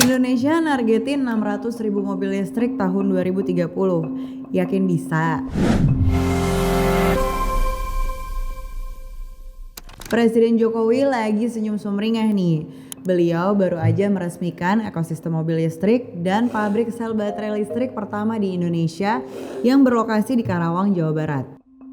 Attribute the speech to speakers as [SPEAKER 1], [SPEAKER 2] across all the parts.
[SPEAKER 1] Indonesia nargetin 600.000 mobil listrik tahun 2030. Yakin bisa? Presiden Jokowi lagi senyum sumringah nih. Beliau baru aja meresmikan ekosistem mobil listrik dan pabrik sel baterai listrik pertama di Indonesia yang berlokasi di Karawang, Jawa Barat.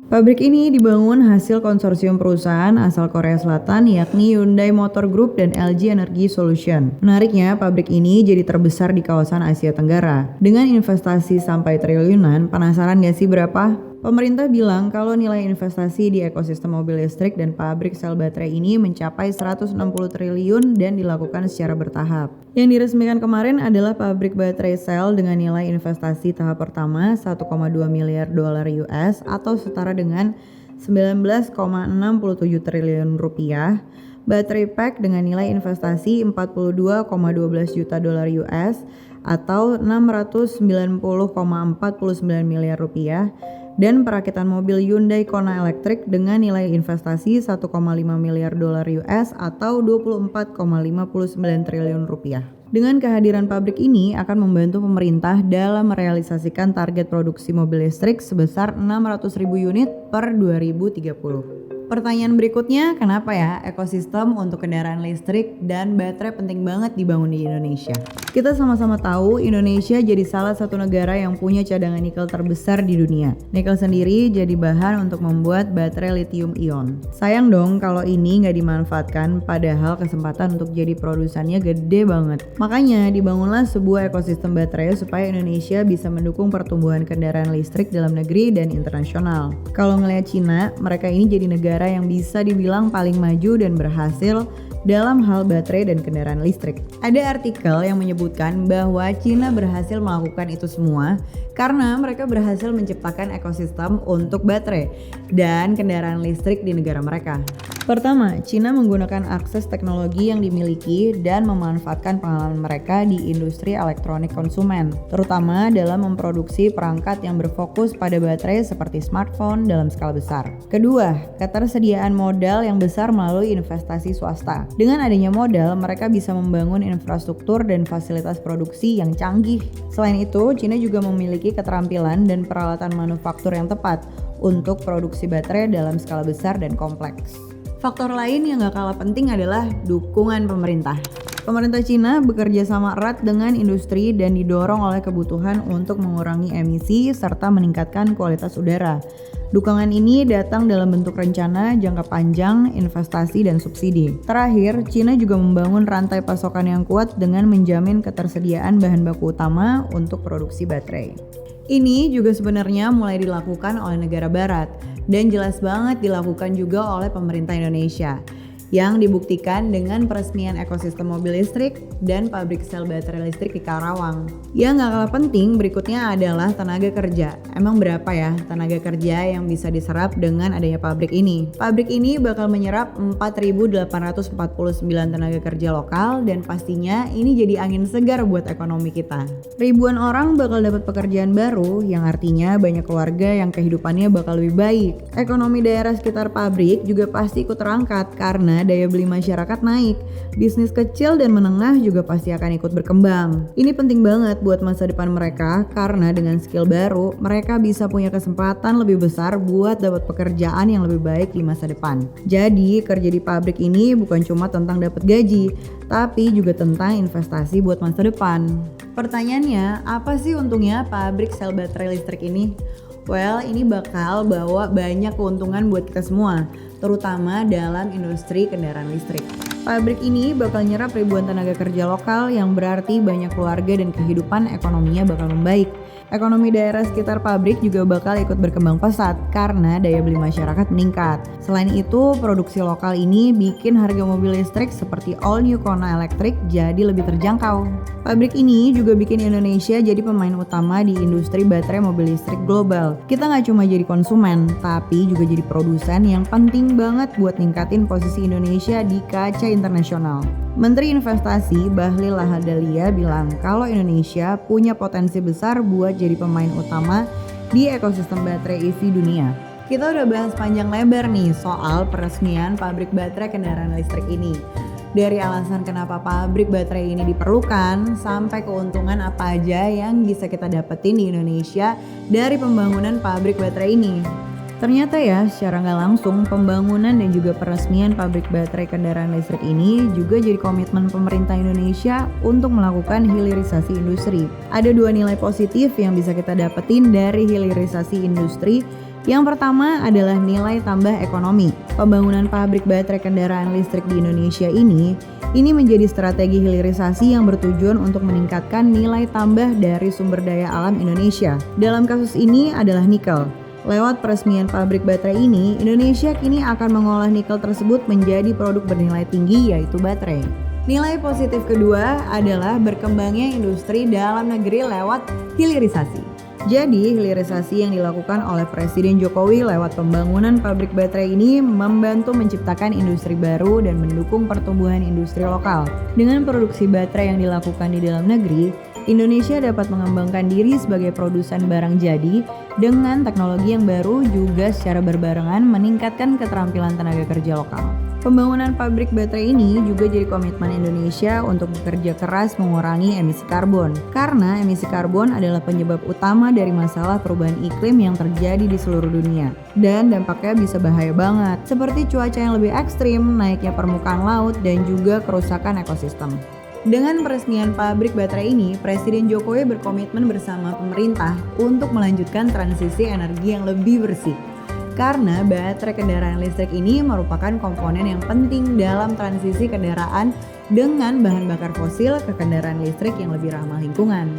[SPEAKER 1] Pabrik ini dibangun hasil konsorsium perusahaan asal Korea Selatan yakni Hyundai Motor Group dan LG Energy Solution. Menariknya, pabrik ini jadi terbesar di kawasan Asia Tenggara. Dengan investasi sampai triliunan, penasaran gak sih berapa? Pemerintah bilang kalau nilai investasi di ekosistem mobil listrik dan pabrik sel baterai ini mencapai 160 triliun dan dilakukan secara bertahap. Yang diresmikan kemarin adalah pabrik baterai sel dengan nilai investasi tahap pertama 1,2 miliar dolar US atau setara dengan 19,67 triliun rupiah. Baterai pack dengan nilai investasi 42,12 juta dolar US atau 690,49 miliar rupiah. Dan perakitan mobil Hyundai Kona Electric dengan nilai investasi 1,5 miliar dolar US atau 24,59 triliun rupiah. Dengan kehadiran pabrik ini akan membantu pemerintah dalam merealisasikan target produksi mobil listrik sebesar 600.000 unit per 2030. Pertanyaan berikutnya, kenapa ya ekosistem untuk kendaraan listrik dan baterai penting banget dibangun di Indonesia? Kita sama-sama tahu Indonesia jadi salah satu negara yang punya cadangan nikel terbesar di dunia. Nikel sendiri jadi bahan untuk membuat baterai lithium ion. Sayang dong kalau ini nggak dimanfaatkan, padahal kesempatan untuk jadi produsennya gede banget. Makanya dibangunlah sebuah ekosistem baterai supaya Indonesia bisa mendukung pertumbuhan kendaraan listrik dalam negeri dan internasional. Kalau ngelihat Cina, mereka ini jadi negara yang bisa dibilang paling maju dan berhasil dalam hal baterai dan kendaraan listrik. Ada artikel yang menyebutkan bahwa Cina berhasil melakukan itu semua karena mereka berhasil menciptakan ekosistem untuk baterai dan kendaraan listrik di negara mereka. Pertama, Cina menggunakan akses teknologi yang dimiliki dan memanfaatkan pengalaman mereka di industri elektronik konsumen, terutama dalam memproduksi perangkat yang berfokus pada baterai seperti smartphone dalam skala besar. Kedua, ketersediaan modal yang besar melalui investasi swasta. Dengan adanya modal, mereka bisa membangun infrastruktur dan fasilitas produksi yang canggih. Selain itu, Cina juga memiliki keterampilan dan peralatan manufaktur yang tepat untuk produksi baterai dalam skala besar dan kompleks. Faktor lain yang gak kalah penting adalah dukungan pemerintah. Pemerintah Cina bekerja sama erat dengan industri dan didorong oleh kebutuhan untuk mengurangi emisi serta meningkatkan kualitas udara. Dukungan ini datang dalam bentuk rencana jangka panjang, investasi, dan subsidi. Terakhir, Cina juga membangun rantai pasokan yang kuat dengan menjamin ketersediaan bahan baku utama untuk produksi baterai. Ini juga sebenarnya mulai dilakukan oleh negara barat dan jelas banget dilakukan juga oleh pemerintah Indonesia yang dibuktikan dengan peresmian ekosistem mobil listrik dan pabrik sel baterai listrik di Karawang. Yang gak kalah penting berikutnya adalah tenaga kerja. Emang berapa ya tenaga kerja yang bisa diserap dengan adanya pabrik ini? Pabrik ini bakal menyerap 4.849 tenaga kerja lokal dan pastinya ini jadi angin segar buat ekonomi kita. Ribuan orang bakal dapat pekerjaan baru yang artinya banyak keluarga yang kehidupannya bakal lebih baik. Ekonomi daerah sekitar pabrik juga pasti ikut terangkat karena daya beli masyarakat naik. Bisnis kecil dan menengah juga pasti akan ikut berkembang. Ini penting banget buat masa depan mereka karena dengan skill baru, mereka bisa punya kesempatan lebih besar buat dapat pekerjaan yang lebih baik di masa depan. Jadi, kerja di pabrik ini bukan cuma tentang dapat gaji, tapi juga tentang investasi buat masa depan. Pertanyaannya, apa sih untungnya pabrik sel baterai listrik ini? Well, ini bakal bawa banyak keuntungan buat kita semua, terutama dalam industri kendaraan listrik. Pabrik ini bakal nyerap ribuan tenaga kerja lokal yang berarti banyak keluarga dan kehidupan ekonominya bakal membaik. Ekonomi daerah sekitar pabrik juga bakal ikut berkembang pesat karena daya beli masyarakat meningkat. Selain itu, produksi lokal ini bikin harga mobil listrik seperti all new Kona Electric jadi lebih terjangkau. Pabrik ini juga bikin Indonesia jadi pemain utama di industri baterai mobil listrik global. Kita nggak cuma jadi konsumen, tapi juga jadi produsen yang penting banget buat ningkatin posisi Indonesia di kaca internasional. Menteri Investasi Bahlil Lahadalia bilang kalau Indonesia punya potensi besar buat jadi pemain utama di ekosistem baterai EV dunia. Kita udah bahas panjang lebar nih soal peresmian pabrik baterai kendaraan listrik ini. Dari alasan kenapa pabrik baterai ini diperlukan, sampai keuntungan apa aja yang bisa kita dapetin di Indonesia dari pembangunan pabrik baterai ini. Ternyata ya, secara nggak langsung pembangunan dan juga peresmian pabrik baterai kendaraan listrik ini juga jadi komitmen pemerintah Indonesia untuk melakukan hilirisasi industri. Ada dua nilai positif yang bisa kita dapetin dari hilirisasi industri. Yang pertama adalah nilai tambah ekonomi. Pembangunan pabrik baterai kendaraan listrik di Indonesia ini menjadi strategi hilirisasi yang bertujuan untuk meningkatkan nilai tambah dari sumber daya alam Indonesia. Dalam kasus ini adalah nikel. Lewat peresmian pabrik baterai ini, Indonesia kini akan mengolah nikel tersebut menjadi produk bernilai tinggi yaitu baterai. Nilai positif kedua adalah berkembangnya industri dalam negeri lewat hilirisasi. Jadi, hilirisasi yang dilakukan oleh Presiden Jokowi lewat pembangunan pabrik baterai ini membantu menciptakan industri baru dan mendukung pertumbuhan industri lokal. Dengan produksi baterai yang dilakukan di dalam negeri, Indonesia dapat mengembangkan diri sebagai produsen barang jadi dengan teknologi yang baru juga secara berbarengan meningkatkan keterampilan tenaga kerja lokal. Pembangunan pabrik baterai ini juga jadi komitmen Indonesia untuk bekerja keras mengurangi emisi karbon. Karena emisi karbon adalah penyebab utama dari masalah perubahan iklim yang terjadi di seluruh dunia. Dan dampaknya bisa bahaya banget, seperti cuaca yang lebih ekstrim, naiknya permukaan laut, dan juga kerusakan ekosistem. Dengan peresmian pabrik baterai ini, Presiden Jokowi berkomitmen bersama pemerintah untuk melanjutkan transisi energi yang lebih bersih. Karena baterai kendaraan listrik ini merupakan komponen yang penting dalam transisi kendaraan dengan bahan bakar fosil ke kendaraan listrik yang lebih ramah lingkungan.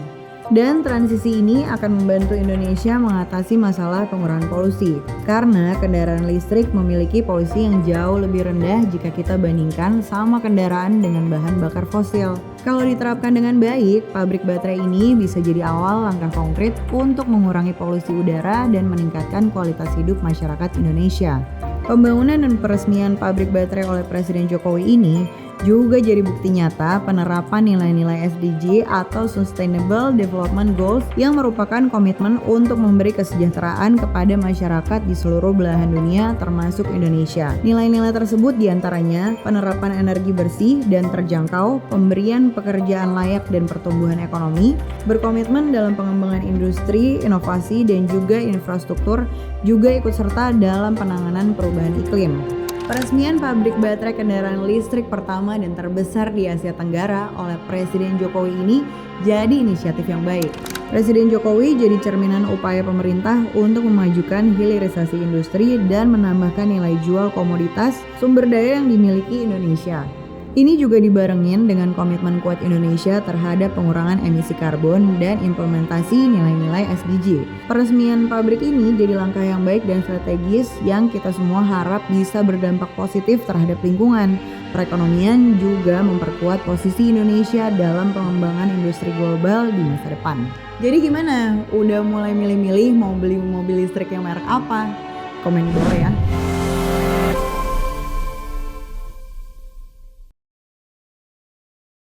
[SPEAKER 1] Dan transisi ini akan membantu Indonesia mengatasi masalah pengurangan polusi. Karena kendaraan listrik memiliki polusi yang jauh lebih rendah jika kita bandingkan sama kendaraan dengan bahan bakar fosil. Kalau diterapkan dengan baik, pabrik baterai ini bisa jadi awal langkah konkret untuk mengurangi polusi udara dan meningkatkan kualitas hidup masyarakat Indonesia. Pembangunan dan peresmian pabrik baterai oleh Presiden Jokowi ini juga jadi bukti nyata penerapan nilai-nilai SDG atau Sustainable Development Goals yang merupakan komitmen untuk memberi kesejahteraan kepada masyarakat di seluruh belahan dunia termasuk Indonesia. Nilai-nilai tersebut diantaranya penerapan energi bersih dan terjangkau, pemberian pekerjaan layak dan pertumbuhan ekonomi, berkomitmen dalam pengembangan industri, inovasi dan juga infrastruktur, juga ikut serta dalam penanganan perubahan iklim. Peresmian pabrik baterai kendaraan listrik pertama dan terbesar di Asia Tenggara oleh Presiden Jokowi ini jadi inisiatif yang baik. Presiden Jokowi jadi cerminan upaya pemerintah untuk memajukan hilirisasi industri dan menambahkan nilai jual komoditas sumber daya yang dimiliki Indonesia. Ini juga dibarengin dengan komitmen kuat Indonesia terhadap pengurangan emisi karbon dan implementasi nilai-nilai SDG. Peresmian pabrik ini jadi langkah yang baik dan strategis yang kita semua harap bisa berdampak positif terhadap lingkungan, perekonomian, juga memperkuat posisi Indonesia dalam pengembangan industri global di masa depan. Jadi gimana? Udah mulai milih-milih mau beli mobil listrik yang merek apa? Komen di bawah ya.